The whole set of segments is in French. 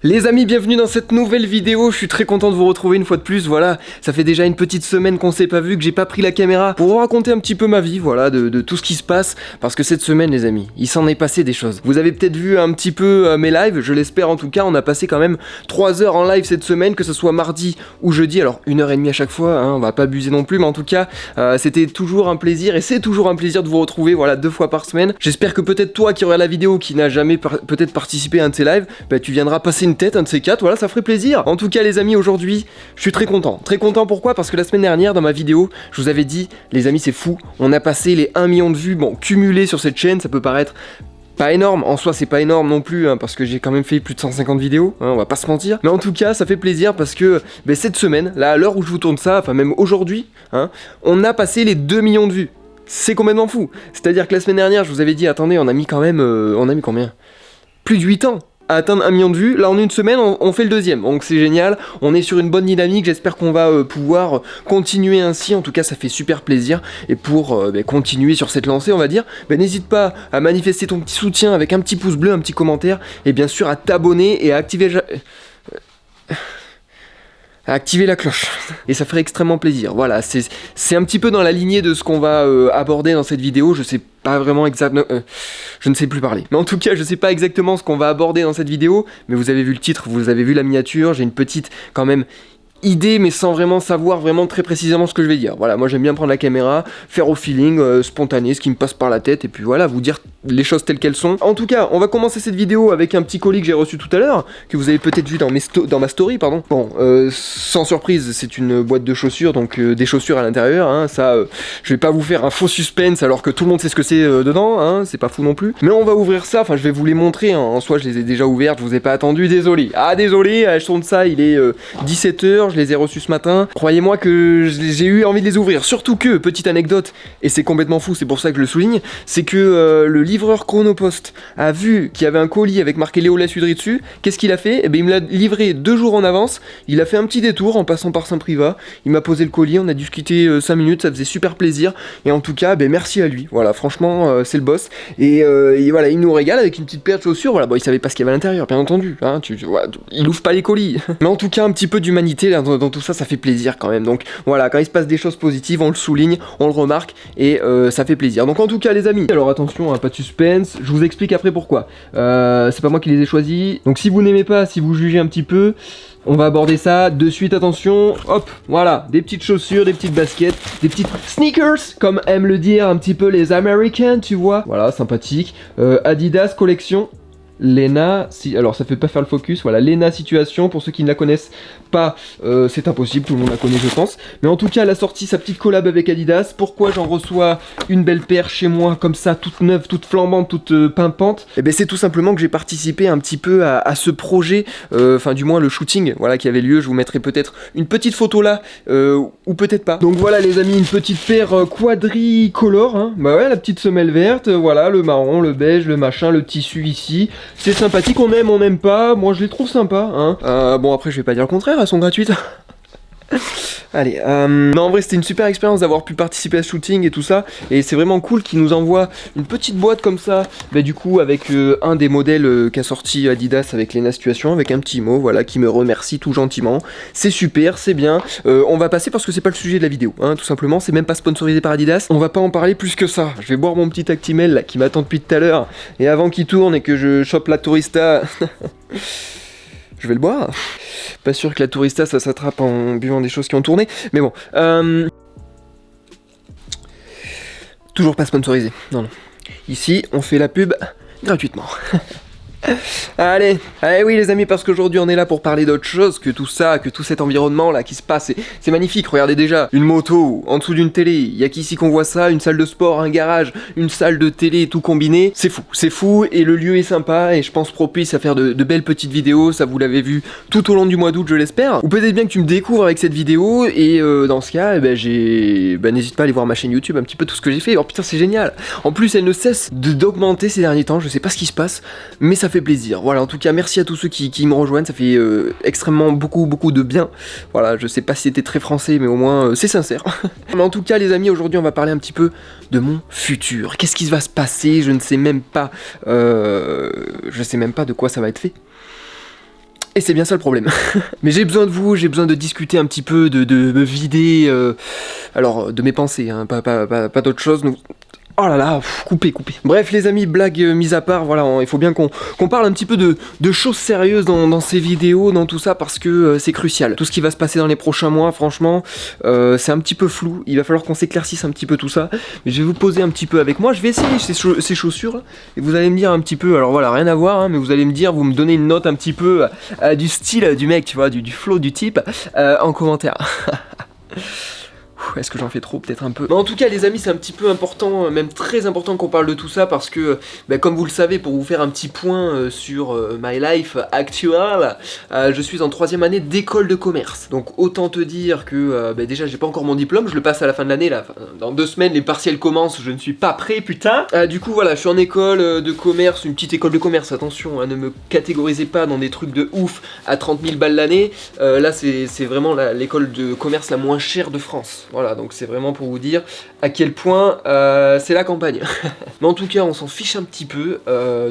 Les amis, bienvenue dans cette nouvelle vidéo, je suis très content de vous retrouver une fois de plus, voilà, ça fait déjà une petite semaine qu'on s'est pas vu, que j'ai pas pris la caméra pour vous raconter un petit peu ma vie, voilà, de tout ce qui se passe, parce que cette semaine les amis, il s'en est passé des choses. Vous avez peut-être vu un petit peu mes lives, je l'espère en tout cas, on a passé quand même 3 heures en live cette semaine, que ce soit mardi ou jeudi, alors 1h30 à chaque fois, hein, on va pas abuser non plus, mais en tout cas, c'était toujours un plaisir, et c'est toujours un plaisir de vous retrouver, voilà, 2 fois par semaine. J'espère que peut-être toi qui regardes la vidéo, qui n'a jamais peut-être participé à un de ces lives, bah, tu viendras passer une tête, un de ces 4, voilà, ça ferait plaisir. En tout cas les amis, aujourd'hui, je suis très content. Très content pourquoi? Parce que la semaine dernière, dans ma vidéo, je vous avais dit, les amis, c'est fou, on a passé les 1 million de vues, bon, cumulés sur cette chaîne, ça peut paraître pas énorme, en soi c'est pas énorme non plus, hein, parce que j'ai quand même fait plus de 150 vidéos, hein, on va pas se mentir. Mais en tout cas, ça fait plaisir parce que cette semaine, là, à l'heure où je vous tourne ça, enfin même aujourd'hui, hein, on a passé les 2 millions de vues. C'est complètement fou. C'est-à-dire que la semaine dernière, je vous avais dit, attendez, on a mis quand même, on a mis combien? Plus de 8 ans à atteindre 1 million de vues. Là en une semaine on fait le deuxième, donc c'est génial, on est sur une bonne dynamique, j'espère qu'on va pouvoir continuer ainsi, en tout cas ça fait super plaisir. Et pour continuer sur cette lancée on va dire, n'hésite pas à manifester ton petit soutien avec un petit pouce bleu, un petit commentaire, et bien sûr à t'abonner et à activer la cloche, et ça ferait extrêmement plaisir. Voilà, c'est un petit peu dans la lignée de ce qu'on va aborder dans cette vidéo, je sais pas vraiment exactement, je ne sais plus parler. Mais en tout cas, je sais pas exactement ce qu'on va aborder dans cette vidéo, mais vous avez vu le titre, vous avez vu la miniature, j'ai une petite, quand même, idée, mais sans vraiment savoir vraiment très précisément ce que je vais dire. Voilà, moi j'aime bien prendre la caméra, faire au feeling, spontané, ce qui me passe par la tête, et puis voilà, vous dire les choses telles qu'elles sont. En tout cas, on va commencer cette vidéo avec un petit colis que j'ai reçu tout à l'heure, que vous avez peut-être vu dans ma story, pardon. Bon, sans surprise, c'est une boîte de chaussures, donc des chaussures à l'intérieur, hein, ça, je vais pas vous faire un faux suspense alors que tout le monde sait ce que c'est dedans, hein, c'est pas fou non plus. Mais on va ouvrir ça, enfin je vais vous les montrer, hein. En soi je les ai déjà ouvertes, je vous ai pas attendu, désolé. Ah désolé, je tourne ça, il est 17h, je les ai reçus ce matin. Croyez-moi que j'ai eu envie de les ouvrir. Surtout que, petite anecdote, et c'est complètement fou, c'est pour ça que je le souligne, c'est que le livreur Chronopost a vu qu'il y avait un colis avec marqué Léo Lasudry dessus. Qu'est-ce qu'il a fait? Eh bien, il me l'a livré 2 jours en avance. Il a fait un petit détour en passant par Saint-Privat. Il m'a posé le colis, on a discuté 5 minutes, ça faisait super plaisir. Et en tout cas, merci à lui. Voilà, franchement, c'est le boss. Et voilà, il nous régale avec une petite paire de chaussures. Voilà, bon, il savait pas ce qu'il y avait à l'intérieur, bien entendu. Hein, voilà, il ouvre pas les colis. Mais en tout cas, un petit peu d'humanité là, dans tout ça, ça fait plaisir quand même. Donc voilà, quand il se passe des choses positives, on le souligne, on le remarque, et ça fait plaisir. Donc en tout cas les amis, alors attention, hein, pas de suspense, je vous explique après pourquoi. C'est pas moi qui les ai choisis, donc si vous n'aimez pas, si vous jugez un petit peu, on va aborder ça de suite, attention, hop, voilà, des petites chaussures, des petites baskets, des petites sneakers, comme aiment le dire un petit peu les Américains, tu vois. Voilà, sympathique. Adidas collection Lena, alors ça fait pas faire le focus, voilà, Lena Situation, pour ceux qui ne la connaissent pas, c'est impossible, tout le monde la connaît je pense, mais en tout cas elle a sorti sa petite collab avec Adidas. Pourquoi j'en reçois une belle paire chez moi, comme ça, toute neuve, toute flambante, toute pimpante? Et c'est tout simplement que j'ai participé un petit peu à ce projet, enfin du moins le shooting, voilà, qui avait lieu. Je vous mettrai peut-être une petite photo là, ou peut-être pas. Donc voilà les amis, une petite paire quadricolore, hein. Bah ouais, la petite semelle verte, voilà, le marron, le beige, le machin, le tissu ici. C'est sympathique, on n'aime pas, moi je les trouve sympas, hein. Bon après je vais pas dire le contraire, elles sont gratuites. Allez, non en vrai c'était une super expérience d'avoir pu participer à ce shooting et tout ça, et c'est vraiment cool qu'ils nous envoient une petite boîte comme ça, du coup avec un des modèles qu'a sorti Adidas avec Lena Situation, avec un petit mot, voilà, qui me remercie tout gentiment. C'est super, c'est bien. On va passer parce que c'est pas le sujet de la vidéo, hein, tout simplement, c'est même pas sponsorisé par Adidas, on va pas en parler plus que ça. Je vais boire mon petit Actimel là qui m'attend depuis tout à l'heure, et avant qu'il tourne et que je chope la Tourista... Je vais le boire. Pas sûr que la Tourista ça s'attrape en buvant des choses qui ont tourné, mais bon. Toujours pas sponsorisé. Non, non. Ici, on fait la pub gratuitement. Allez, oui les amis, parce qu'aujourd'hui on est là pour parler d'autre chose que tout ça, que tout cet environnement là qui se passe, c'est magnifique. Regardez déjà, une moto en dessous d'une télé, il y a qu'ici qu'on voit ça, une salle de sport, un garage, une salle de télé, tout combiné, c'est fou, et le lieu est sympa, et je pense propice à faire de belles petites vidéos, ça vous l'avez vu tout au long du mois d'août je l'espère, ou peut-être bien que tu me découvres avec cette vidéo, et dans ce cas, n'hésite pas à aller voir ma chaîne YouTube, un petit peu tout ce que j'ai fait. Oh putain c'est génial, en plus elle ne cesse d'augmenter ces derniers temps, je sais pas ce qui se passe, mais ça fait plaisir. Voilà, en tout cas merci à tous ceux qui me rejoignent, ça fait extrêmement beaucoup de bien. Voilà, je sais pas si c'était très français, mais au moins c'est sincère. Mais en tout cas les amis, aujourd'hui on va parler un petit peu de mon futur. Qu'est-ce qui va se passer? Je ne sais même pas de quoi ça va être fait. Et c'est bien ça le problème. Mais j'ai besoin de vous, j'ai besoin de discuter un petit peu, de me vider, alors de mes pensées, hein, pas d'autre chose. Donc... Oh là là, coupé. Bref les amis, blagues mises à part, voilà, il faut bien qu'on parle un petit peu de choses sérieuses dans ces vidéos, dans tout ça, parce que c'est crucial. Tout ce qui va se passer dans les prochains mois, franchement, c'est un petit peu flou. Il va falloir qu'on s'éclaircisse un petit peu tout ça. Mais je vais vous poser un petit peu avec moi. Je vais essayer ces chaussures là, et vous allez me dire un petit peu, alors voilà, rien à voir, hein, mais vous allez me dire, vous me donnez une note un petit peu du style du mec, tu vois, du flow du type, en commentaire. Est-ce que j'en fais trop? Peut-être un peu. Mais en tout cas les amis, c'est un petit peu important, même très important qu'on parle de tout ça, parce que comme vous le savez, pour vous faire un petit point sur my life actual, je suis en 3e année d'école de commerce. Donc autant te dire que déjà j'ai pas encore mon diplôme, je le passe à la fin de l'année là. Dans 2 semaines les partiels commencent, je ne suis pas prêt, putain. Du coup voilà, je suis en école de commerce, une petite école de commerce, attention, hein, ne me catégorisez pas dans des trucs de ouf à 30 000 balles l'année. Là c'est vraiment l'école de commerce la moins chère de France. Voilà, donc c'est vraiment pour vous dire à quel point c'est la campagne. Mais en tout cas, on s'en fiche un petit peu.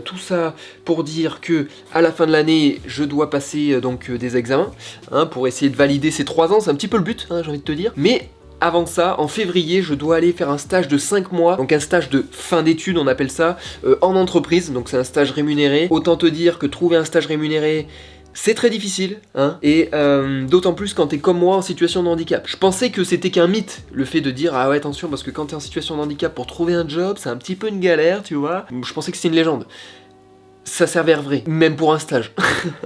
Tout ça pour dire que à la fin de l'année, je dois passer donc des examens, hein, pour essayer de valider ces 3 ans. C'est un petit peu le but, hein, j'ai envie de te dire. Mais avant ça, en février, je dois aller faire un stage de 5 mois, donc un stage de fin d'études, on appelle ça, en entreprise. Donc c'est un stage rémunéré. Autant te dire que trouver un stage rémunéré, c'est très difficile, hein, et d'autant plus quand t'es comme moi en situation de handicap. Je pensais que c'était qu'un mythe, le fait de dire ah ouais attention parce que quand t'es en situation de handicap pour trouver un job, c'est un petit peu une galère, tu vois. Je pensais que c'était une légende. Ça s'avère vrai, même pour un stage.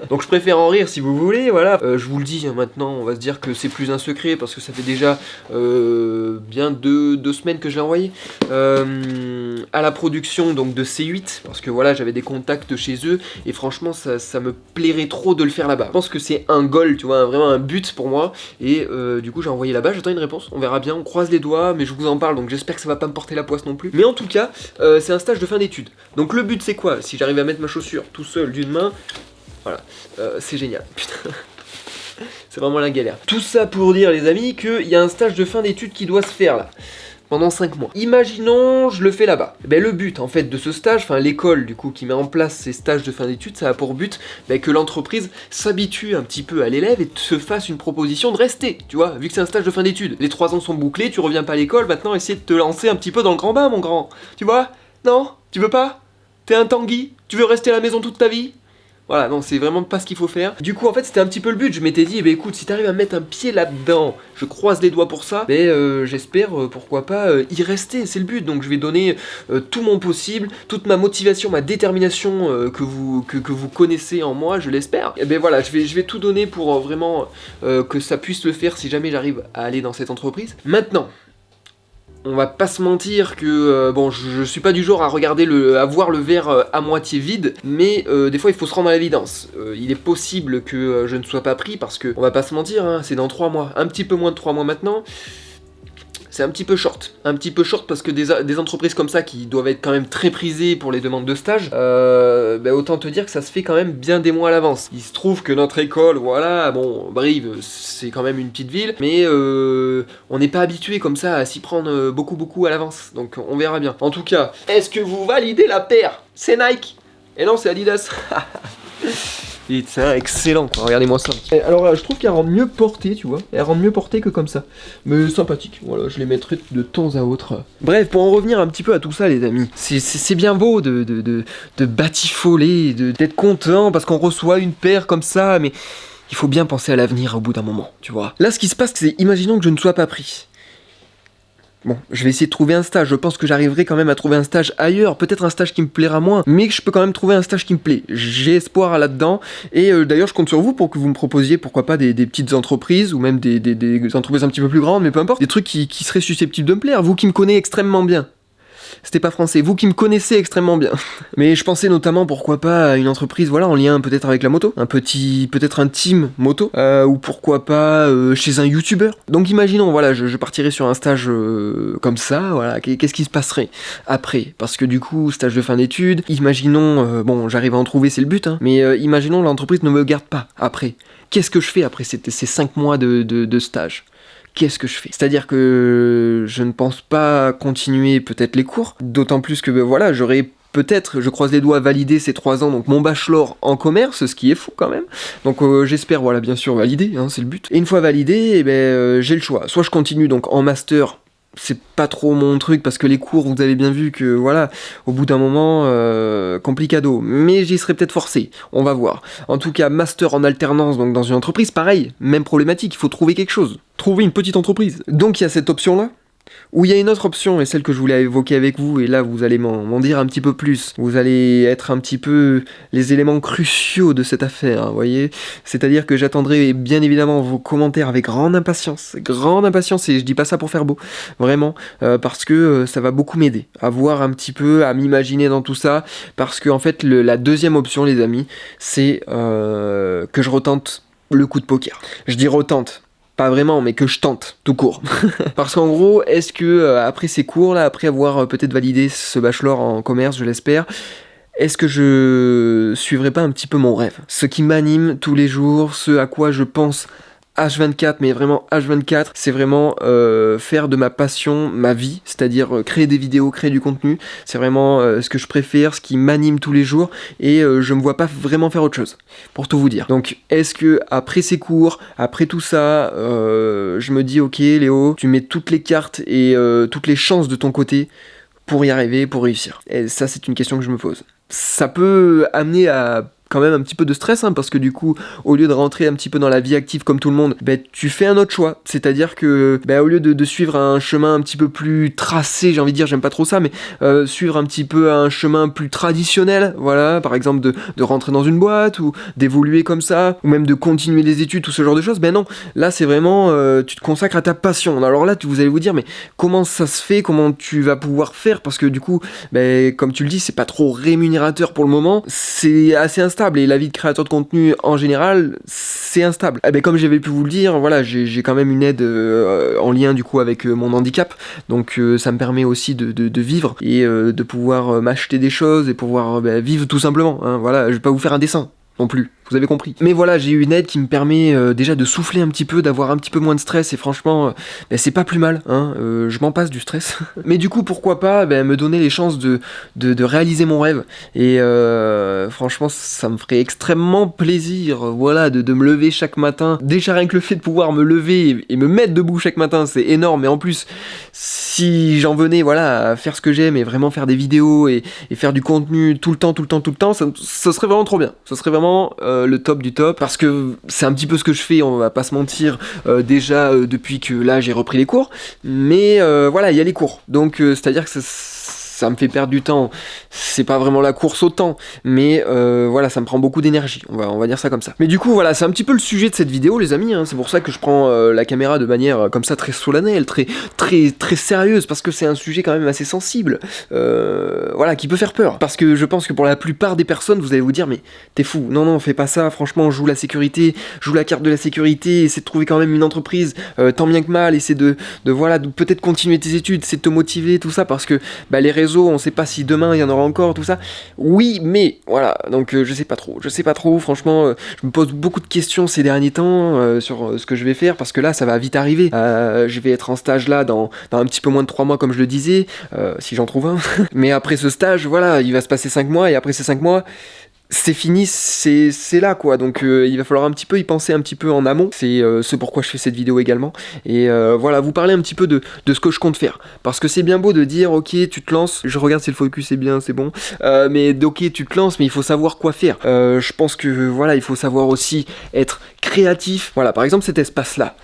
Donc je préfère en rire si vous voulez, voilà. Je vous le dis, hein, maintenant, on va se dire que c'est plus un secret, parce que ça fait déjà bien deux semaines que je l'ai envoyé à la production donc de C8, parce que voilà, j'avais des contacts chez eux, et franchement, ça me plairait trop de le faire là-bas. Je pense que c'est un goal, tu vois, vraiment un but pour moi, et du coup j'ai envoyé là-bas, j'attends une réponse, on verra bien, on croise les doigts, mais je vous en parle, donc j'espère que ça va pas me porter la poisse non plus. Mais en tout cas, c'est un stage de fin d'études. Donc le but c'est quoi? Si j'arrive à mettre ma chaussure tout seul d'une main, voilà, c'est génial, putain. C'est vraiment la galère. Tout ça pour dire les amis qu'il y a un stage de fin d'études qui doit se faire là, pendant 5 mois. Imaginons je le fais là-bas. Le but en fait de ce stage, enfin l'école du coup qui met en place ces stages de fin d'études, ça a pour but que l'entreprise s'habitue un petit peu à l'élève et se fasse une proposition de rester, tu vois, vu que c'est un stage de fin d'études. Les 3 ans sont bouclés, tu reviens pas à l'école, maintenant essaie de te lancer un petit peu dans le grand bain mon grand. Tu vois? Non? Tu veux pas? T'es un Tanguy? Tu veux rester à la maison toute ta vie? Voilà, non, c'est vraiment pas ce qu'il faut faire. Du coup, en fait, c'était un petit peu le but. Je m'étais dit, écoute, si t'arrives à mettre un pied là-dedans, je croise les doigts pour ça, j'espère, pourquoi pas, y rester, c'est le but. Donc, je vais donner tout mon possible, toute ma motivation, ma détermination que vous connaissez en moi, je l'espère. Et voilà, je vais tout donner pour vraiment que ça puisse le faire si jamais j'arrive à aller dans cette entreprise. Maintenant, on va pas se mentir que, bon, je suis pas du genre à regarder à voir le verre à moitié vide, mais des fois il faut se rendre à l'évidence. Il est possible que je ne sois pas pris parce que, on va pas se mentir, hein, c'est dans 3 mois, un petit peu moins de 3 mois maintenant. C'est un petit peu short parce que des entreprises comme ça qui doivent être quand même très prisées pour les demandes de stage, autant te dire que ça se fait quand même bien des mois à l'avance. Il se trouve que notre école, voilà, bon, Brive, c'est quand même une petite ville, mais on n'est pas habitué comme ça à s'y prendre beaucoup à l'avance, donc on verra bien. En tout cas, est-ce que vous validez la paire? C'est Nike. Et non, c'est Adidas. C'est excellent, regardez-moi ça. Alors je trouve qu'elle rend mieux portée, tu vois. Elle rend mieux portée que comme ça. Mais sympathique, voilà, je les mettrai de temps à autre. Bref, pour en revenir un petit peu à tout ça les amis, c'est bien beau de batifoler, d'être content parce qu'on reçoit une paire comme ça, mais il faut bien penser à l'avenir au bout d'un moment, tu vois. Là ce qui se passe, c'est imaginons que je ne sois pas pris. Bon, je vais essayer de trouver un stage, je pense que j'arriverai quand même à trouver un stage ailleurs, peut-être un stage qui me plaira moins, mais que je peux quand même trouver un stage qui me plaît. J'ai espoir là-dedans, et d'ailleurs je compte sur vous pour que vous me proposiez, pourquoi pas, des petites entreprises, ou même des entreprises un petit peu plus grandes, mais peu importe, des trucs qui seraient susceptibles de me plaire, vous qui me connaissez extrêmement bien. C'était pas français, vous qui me connaissez extrêmement bien. Mais je pensais notamment, pourquoi pas, à une entreprise, voilà, en lien peut-être avec la moto, peut-être un team moto, ou pourquoi pas chez un youtubeur. Donc imaginons, voilà, je partirais sur un stage comme ça, voilà, qu'est-ce qui se passerait après? Parce que du coup, stage de fin d'études, imaginons, bon, j'arrive à en trouver, c'est le but, hein, mais imaginons l'entreprise ne me garde pas après. Qu'est-ce que je fais après ces 5 mois de stage? Qu'est-ce que je fais? C'est-à-dire que je ne pense pas continuer peut-être les cours, d'autant plus que voilà, j'aurais peut-être, je croise les doigts, valider ces 3 ans, donc mon bachelor en commerce, ce qui est fou quand même. Donc j'espère, voilà, bien sûr valider, hein, c'est le but. Et une fois validé, eh ben, j'ai le choix. Soit je continue donc en master, c'est pas trop mon truc parce que les cours, vous avez bien vu que voilà, au bout d'un moment, complicado. Mais j'y serais peut-être forcé, on va voir. En tout cas, master en alternance, donc dans une entreprise, pareil, même problématique, il faut trouver quelque chose. Trouver une petite entreprise. Donc il y a cette option-là. Ou il y a une autre option, et celle que je voulais évoquer avec vous, et là vous allez m'en dire un petit peu plus. Vous allez être un petit peu les éléments cruciaux de cette affaire, vous voyez. C'est-à-dire que j'attendrai bien évidemment vos commentaires avec grande impatience, et je dis pas ça pour faire beau, vraiment, parce que ça va beaucoup m'aider à voir un petit peu, à m'imaginer dans tout ça, parce que en fait la deuxième option, les amis, c'est que je retente le coup de poker. Je dis retente. Pas vraiment, mais que je tente, tout court. Parce qu'en gros, est-ce que après ces cours-là, après avoir peut-être validé ce bachelor en commerce, je l'espère, est-ce que je suivrai pas un petit peu mon rêve? Ce qui m'anime tous les jours, ce à quoi je pense H24, mais vraiment H24, c'est vraiment faire de ma passion ma vie, c'est-à-dire créer des vidéos, créer du contenu, c'est vraiment ce que je préfère, ce qui m'anime tous les jours, et je me vois pas vraiment faire autre chose, pour tout vous dire. Donc est-ce que après ces cours, après tout ça, je me dis ok Léo, tu mets toutes les cartes et toutes les chances de ton côté pour y arriver, pour réussir? Et ça c'est une question que je me pose. Ça peut amener à quand même un petit peu de stress, hein, parce que du coup, au lieu de rentrer un petit peu dans la vie active comme tout le monde, tu fais un autre choix. C'est-à-dire que, au lieu de suivre un chemin un petit peu plus tracé, j'ai envie de dire, j'aime pas trop ça, mais suivre un petit peu un chemin plus traditionnel, voilà, par exemple de rentrer dans une boîte, ou d'évoluer comme ça, ou même de continuer les études, tout ce genre de choses, non, là c'est vraiment, tu te consacres à ta passion. Alors là, vous allez vous dire, mais comment ça se fait, comment tu vas pouvoir faire, parce que du coup, comme tu le dis, c'est pas trop rémunérateur pour le moment, c'est assez instable. Et la vie de créateur de contenu en général, c'est instable. Comme j'avais pu vous le dire, voilà, j'ai quand même une aide en lien du coup avec mon handicap, donc ça me permet aussi de vivre et de pouvoir m'acheter des choses et pouvoir vivre tout simplement, hein, voilà, je vais pas vous faire un dessin non plus, vous avez compris. Mais voilà, j'ai une aide qui me permet déjà de souffler un petit peu, d'avoir un petit peu moins de stress, et franchement, c'est pas plus mal, hein, je m'en passe du stress. Mais du coup, pourquoi pas me donner les chances de réaliser mon rêve, et franchement, ça me ferait extrêmement plaisir, voilà, de me lever chaque matin. Déjà rien que le fait de pouvoir me lever et me mettre debout chaque matin, c'est énorme, et en plus, si j'en venais, voilà, à faire ce que j'aime, et vraiment faire des vidéos, et faire du contenu tout le temps, ça serait vraiment trop bien, ça serait vraiment le top du top, parce que c'est un petit peu ce que je fais, on va pas se mentir, déjà depuis que là j'ai repris les cours, mais voilà, il y a les cours, donc c'est-à-dire que ça me fait perdre du temps, c'est pas vraiment la course au temps, mais voilà, ça me prend beaucoup d'énergie, on va dire ça comme ça. Mais du coup, voilà, c'est un petit peu le sujet de cette vidéo, les amis, hein, c'est pour ça que je prends la caméra de manière comme ça, très solennelle, très sérieuse, parce que c'est un sujet quand même assez sensible, voilà, qui peut faire peur, parce que je pense que pour la plupart des personnes, vous allez vous dire, mais t'es fou, non, fais pas ça, franchement, joue la sécurité, joue la carte de la sécurité, essaie de trouver quand même une entreprise, tant bien que mal, essaie de voilà, de peut-être continuer tes études, essaie de te motiver, tout ça, parce que les réseaux, on sait pas si demain il y en aura encore, tout ça. Oui, mais voilà, donc je sais pas trop, franchement, je me pose beaucoup de questions ces derniers temps sur ce que je vais faire, parce que là, ça va vite arriver. Je vais être en stage là dans un petit peu moins de 3 mois, comme je le disais, si j'en trouve un. Mais après ce stage, voilà, il va se passer 5 mois, et après ces 5 mois, c'est fini, c'est là quoi, donc il va falloir un petit peu y penser un petit peu en amont, c'est ce pourquoi je fais cette vidéo également, et voilà, vous parler un petit peu de ce que je compte faire, parce que c'est bien beau de dire ok tu te lances, je regarde si le focus est bien, c'est bon, mais ok tu te lances, mais il faut savoir quoi faire, je pense que voilà, il faut savoir aussi être créatif, voilà, par exemple cet espace là,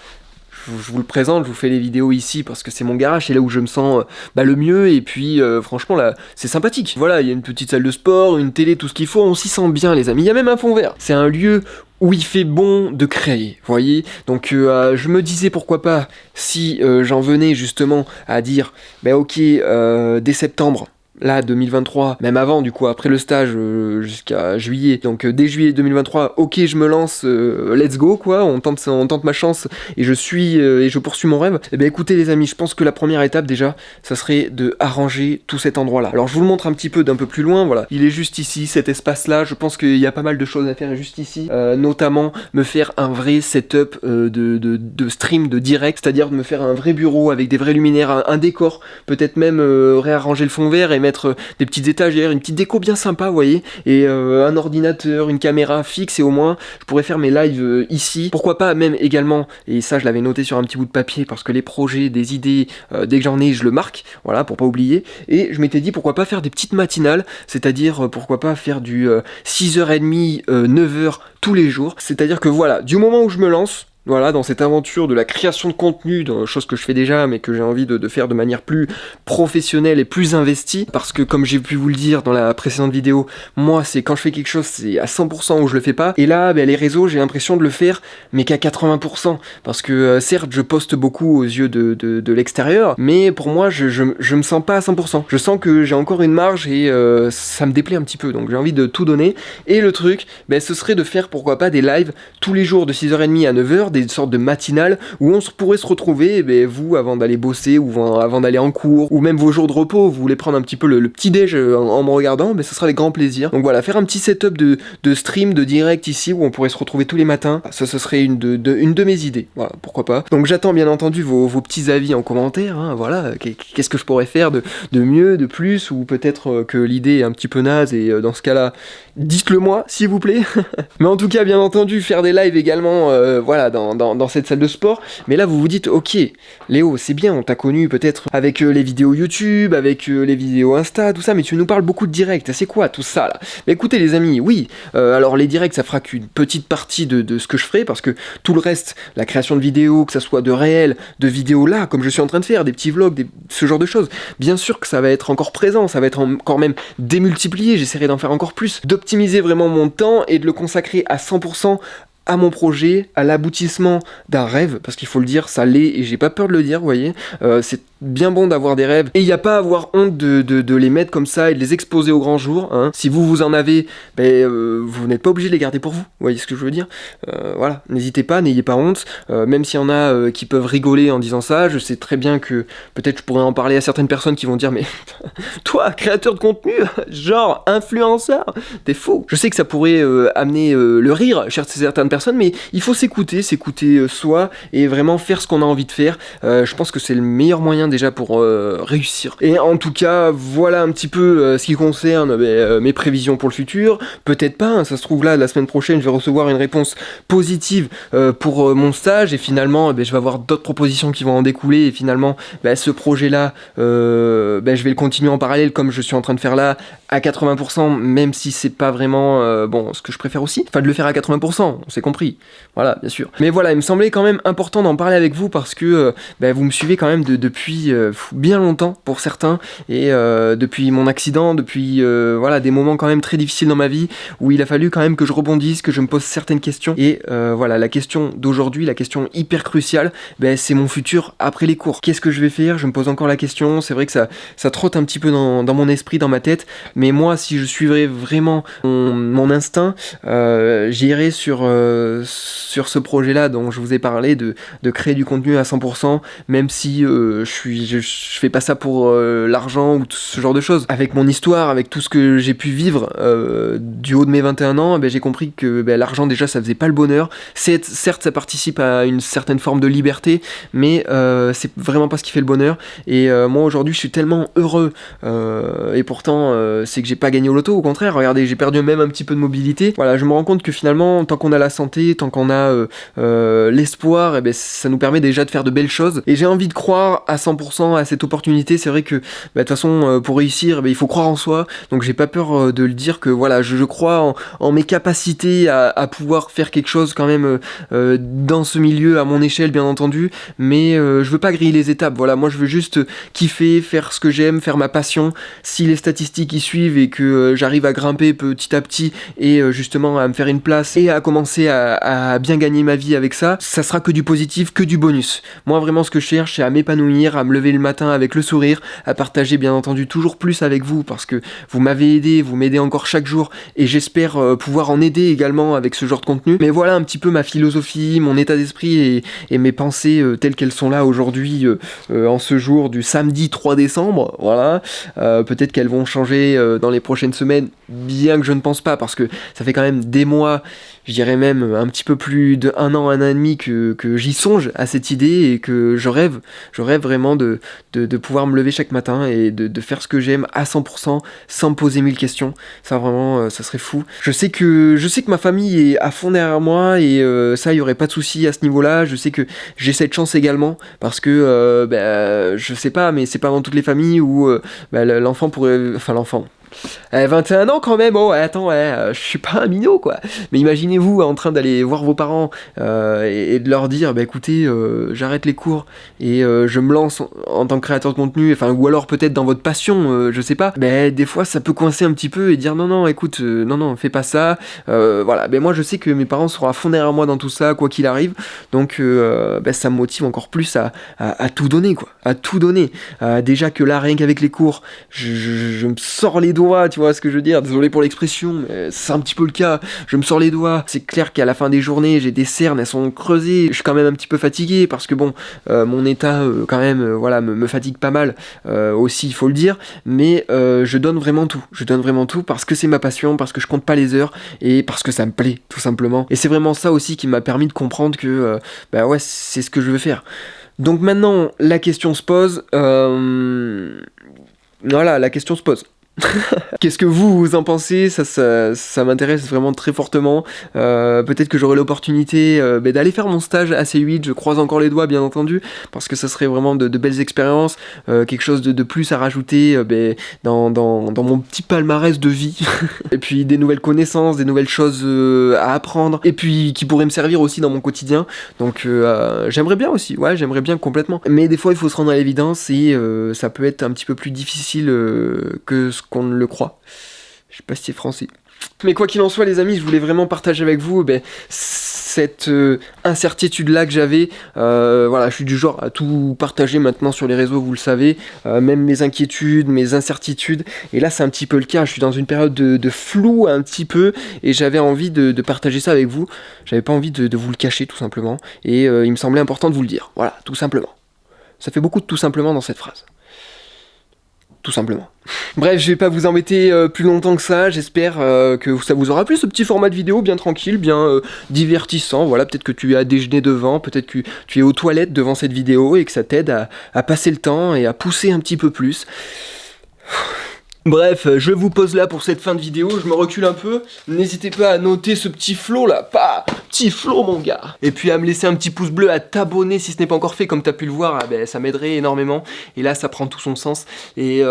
je vous le présente, je vous fais les vidéos ici parce que c'est mon garage, c'est là où je me sens le mieux, et puis franchement là c'est sympathique, voilà, il y a une petite salle de sport, une télé, tout ce qu'il faut, on s'y sent bien les amis, il y a même un fond vert, c'est un lieu où il fait bon de créer, vous voyez, donc je me disais pourquoi pas, si j'en venais justement à dire, ok, dès septembre, là 2023, même avant du coup, après le stage jusqu'à juillet, donc dès juillet 2023, ok je me lance, let's go quoi, on tente ma chance et je poursuis mon rêve. Et écoutez les amis, je pense que la première étape déjà, ça serait de arranger tout cet endroit là. Alors je vous le montre un petit peu d'un peu plus loin, voilà, il est juste ici, cet espace là, je pense qu'il y a pas mal de choses à faire juste ici, notamment me faire un vrai setup de stream, de direct, c'est-à-dire de me faire un vrai bureau avec des vrais luminaires, un décor, peut-être même réarranger le fond vert, et mettre des petites étagères, une petite déco bien sympa, vous voyez, et un ordinateur, une caméra fixe, et au moins je pourrais faire mes lives ici. Pourquoi pas même également, et ça je l'avais noté sur un petit bout de papier parce que les projets, des idées, dès que j'en ai je le marque, voilà, pour pas oublier, et je m'étais dit pourquoi pas faire des petites matinales, c'est-à-dire pourquoi pas faire du 6h30, 9h tous les jours, c'est-à-dire que voilà, du moment où je me lance, voilà, dans cette aventure de la création de contenu, chose que je fais déjà, mais que j'ai envie de faire de manière plus professionnelle et plus investie, parce que comme j'ai pu vous le dire dans la précédente vidéo, moi c'est quand je fais quelque chose, c'est à 100% où je le fais pas, et là, les réseaux, j'ai l'impression de le faire, mais qu'à 80%, parce que certes, je poste beaucoup aux yeux de l'extérieur, mais pour moi, je me sens pas à 100%. Je sens que j'ai encore une marge, et ça me déplaît un petit peu, donc j'ai envie de tout donner, et le truc, ce serait de faire, pourquoi pas, des lives tous les jours de 6h30 à 9h, des sortes de matinales où on pourrait se retrouver, vous, avant d'aller bosser ou avant d'aller en cours, ou même vos jours de repos, vous voulez prendre un petit peu le petit déj en me regardant, ce sera avec grand plaisir. Donc voilà, faire un petit setup de stream, de direct ici où on pourrait se retrouver tous les matins, ça ce serait une de mes idées, voilà, pourquoi pas. Donc j'attends bien entendu vos petits avis en commentaire, hein, voilà, qu'est-ce que je pourrais faire de mieux, de plus, ou peut-être que l'idée est un petit peu naze, et dans ce cas-là, dites-le moi, s'il vous plaît. Mais en tout cas, bien entendu, faire des lives également, voilà, dans cette salle de sport. Mais là, vous vous dites, ok, Léo, c'est bien, on t'a connu peut-être avec les vidéos YouTube, avec les vidéos Insta, tout ça, mais tu nous parles beaucoup de direct. C'est quoi tout ça, là? Mais écoutez, les amis, oui, alors les directs, ça fera qu'une petite partie de ce que je ferai, parce que tout le reste, la création de vidéos, que ça soit de réel, de vidéos là, comme je suis en train de faire, des petits vlogs, ce genre de choses, bien sûr que ça va être encore présent, ça va être encore même démultiplié, j'essaierai d'en faire encore plus, d'optimiser vraiment mon temps et de le consacrer à 100% à mon projet, à l'aboutissement d'un rêve, parce qu'il faut le dire, ça l'est, et j'ai pas peur de le dire, vous voyez, c'est bien bon d'avoir des rêves, et il n'y a pas à avoir honte de les mettre comme ça et de les exposer au grand jour, hein. Si vous en avez, vous n'êtes pas obligé de les garder pour vous voyez ce que je veux dire, voilà, n'hésitez pas, n'ayez pas honte, même s'il y en a qui peuvent rigoler en disant ça, je sais très bien que peut-être je pourrais en parler à certaines personnes qui vont dire, mais toi, créateur de contenu, genre influenceur, t'es fou. Je sais que ça pourrait amener le rire chez certaines personnes, mais il faut s'écouter soi, et vraiment faire ce qu'on a envie de faire. Je pense que c'est le meilleur moyen déjà pour réussir. Et en tout cas, voilà un petit peu ce qui concerne mes prévisions pour le futur. Peut-être pas, hein, ça se trouve là, la semaine prochaine, je vais recevoir une réponse positive pour mon stage, et finalement, je vais avoir d'autres propositions qui vont en découler, et finalement, ce projet-là, je vais le continuer en parallèle comme je suis en train de faire là, à 80%, même si c'est pas vraiment ce que je préfère aussi, enfin de le faire à 80%, on s'est compris, voilà, bien sûr. Mais voilà, il me semblait quand même important d'en parler avec vous, parce que vous me suivez quand même depuis bien longtemps pour certains, et depuis mon accident, depuis voilà, des moments quand même très difficiles dans ma vie, où il a fallu quand même que je rebondisse, que je me pose certaines questions, et voilà, la question d'aujourd'hui, la question hyper cruciale, c'est mon futur après les cours. Qu'est-ce que je vais faire? Je me pose encore la question, c'est vrai que ça trotte un petit peu dans mon esprit, dans ma tête, mais moi, si je suivrais vraiment mon instinct, j'irais sur ce projet-là dont je vous ai parlé, de créer du contenu à 100%, même si je fais pas ça pour l'argent ou tout ce genre de choses. Avec mon histoire, avec tout ce que j'ai pu vivre du haut de mes 21 ans, j'ai compris que l'argent déjà ça faisait pas le bonheur. Certes, ça participe à une certaine forme de liberté, mais c'est vraiment pas ce qui fait le bonheur. Et moi aujourd'hui, je suis tellement heureux, et pourtant c'est que j'ai pas gagné au loto, au contraire, regardez, j'ai perdu même un petit peu de mobilité. Voilà, je me rends compte que finalement, tant qu'on a la santé, tant qu'on a l'espoir, ça nous permet déjà de faire de belles choses. Et j'ai envie de croire à 100% à cette opportunité. C'est vrai que de toute façon, pour réussir, il faut croire en soi. Donc j'ai pas peur de le dire, que voilà, je crois en mes capacités à pouvoir faire quelque chose quand même dans ce milieu, à mon échelle bien entendu. Mais je veux pas griller les étapes. Voilà, moi je veux juste kiffer, faire ce que j'aime, faire ma passion. Si les statistiques y suivent et que j'arrive à grimper petit à petit et justement à me faire une place et à commencer à bien gagner ma vie avec ça, ça sera que du positif, que du bonus. Moi vraiment ce que je cherche, c'est à m'épanouir, à me lever le matin avec le sourire, à partager bien entendu toujours plus avec vous, parce que vous m'avez aidé, vous m'aidez encore chaque jour, et j'espère pouvoir en aider également avec ce genre de contenu. Mais voilà un petit peu ma philosophie, mon état d'esprit et mes pensées telles qu'elles sont là aujourd'hui, en ce jour du samedi 3 décembre, voilà. Peut-être qu'elles vont changer dans les prochaines semaines, bien que je ne pense pas, parce que ça fait quand même des mois je dirais même un petit peu plus de un an et demi que j'y songe à cette idée et que je rêve vraiment de pouvoir me lever chaque matin et de faire ce que j'aime à 100% sans me poser 1000 questions. Ça vraiment, ça serait fou. Je sais que ma famille est à fond derrière moi et ça, il y aurait pas de souci à ce niveau-là. Je sais que j'ai cette chance également parce que je sais pas, mais c'est pas dans toutes les familles où l'enfant pourrait, enfin l'enfant. 21 ans quand même, oh attends, je suis pas un minot quoi. Mais imaginez-vous en train d'aller voir vos parents et de leur dire, écoutez, j'arrête les cours et je me lance en tant que créateur de contenu, enfin ou alors peut-être dans votre passion, je sais pas. Des fois ça peut coincer un petit peu et dire non, écoute, non, fais pas ça. Voilà, moi je sais que mes parents seront à fond derrière moi dans tout ça, quoi qu'il arrive. Donc ça me motive encore plus à tout donner quoi, à tout donner. Déjà que là rien qu'avec les cours, je me sors les doigts. Tu vois ce que je veux dire, désolé pour l'expression, mais c'est un petit peu le cas, je me sors les doigts, c'est clair qu'à la fin des journées, j'ai des cernes, elles sont creusées, je suis quand même un petit peu fatigué, parce que mon état, quand même, me fatigue pas mal, aussi, il faut le dire, mais je donne vraiment tout, parce que c'est ma passion, parce que je compte pas les heures, et parce que ça me plaît, tout simplement, et c'est vraiment ça aussi qui m'a permis de comprendre que, c'est ce que je veux faire. Donc maintenant, la question se pose, la question se pose. Qu'est-ce que vous en pensez? Ça m'intéresse vraiment très fortement. Peut-être que j'aurai l'opportunité d'aller faire mon stage à C8, je croise encore les doigts bien entendu, parce que ça serait vraiment de belles expériences, quelque chose de plus à rajouter dans mon petit palmarès de vie. Et puis des nouvelles connaissances, des nouvelles choses à apprendre, et puis qui pourraient me servir aussi dans mon quotidien. Donc j'aimerais bien aussi, j'aimerais bien complètement. Mais des fois il faut se rendre à l'évidence et ça peut être un petit peu plus difficile que ce qu'on ne le croit. Je sais pas si c'est français. Mais quoi qu'il en soit les amis, je voulais vraiment partager avec vous cette incertitude-là que j'avais. Je suis du genre à tout partager maintenant sur les réseaux, vous le savez. Même mes inquiétudes, mes incertitudes. Et là c'est un petit peu le cas, je suis dans une période de flou un petit peu. Et j'avais envie de partager ça avec vous. J'avais pas envie de vous le cacher tout simplement. Et il me semblait important de vous le dire. Voilà, tout simplement. Ça fait beaucoup de tout simplement dans cette phrase. Tout simplement. Bref, je vais pas vous embêter plus longtemps que ça, j'espère que ça vous aura plu ce petit format de vidéo bien tranquille, bien divertissant, voilà, peut-être que tu as déjeuné devant, peut-être que tu es aux toilettes devant cette vidéo et que ça t'aide à passer le temps et à pousser un petit peu plus. Bref, je vous pose là pour cette fin de vidéo, je me recule un peu, n'hésitez pas à noter ce petit flow là, petit flow mon gars. Et puis à me laisser un petit pouce bleu, à t'abonner si ce n'est pas encore fait, comme tu as pu le voir, ça m'aiderait énormément. Et là ça prend tout son sens. Et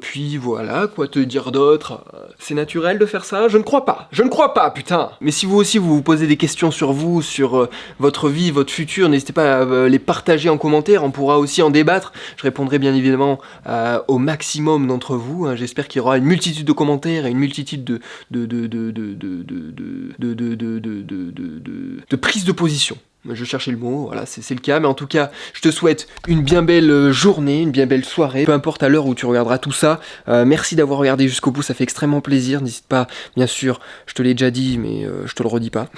puis voilà, quoi te dire d'autre, c'est naturel de faire ça? Je ne crois pas, putain. Mais si vous aussi vous vous posez des questions sur vous, sur votre vie, votre futur, n'hésitez pas à les partager en commentaire, on pourra aussi en débattre. Je répondrai bien évidemment au maximum d'entre vous, hein. J'espère qu'il y aura une multitude de commentaires et une multitude de prises de position. Je cherchais le mot, voilà, c'est le cas, mais en tout cas, je te souhaite une bien belle journée, une bien belle soirée, peu importe à l'heure où tu regarderas tout ça. Merci d'avoir regardé jusqu'au bout, ça fait extrêmement plaisir. N'hésite pas, bien sûr, je te l'ai déjà dit, mais je te le redis pas.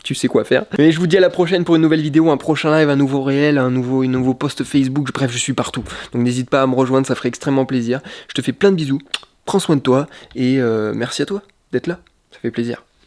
Tu sais quoi faire. Et je vous dis à la prochaine pour une nouvelle vidéo, un prochain live, un nouveau réel, un nouveau post Facebook, bref, je suis partout. Donc n'hésite pas à me rejoindre, ça ferait extrêmement plaisir. Je te fais plein de bisous, prends soin de toi, et merci à toi d'être là, ça fait plaisir.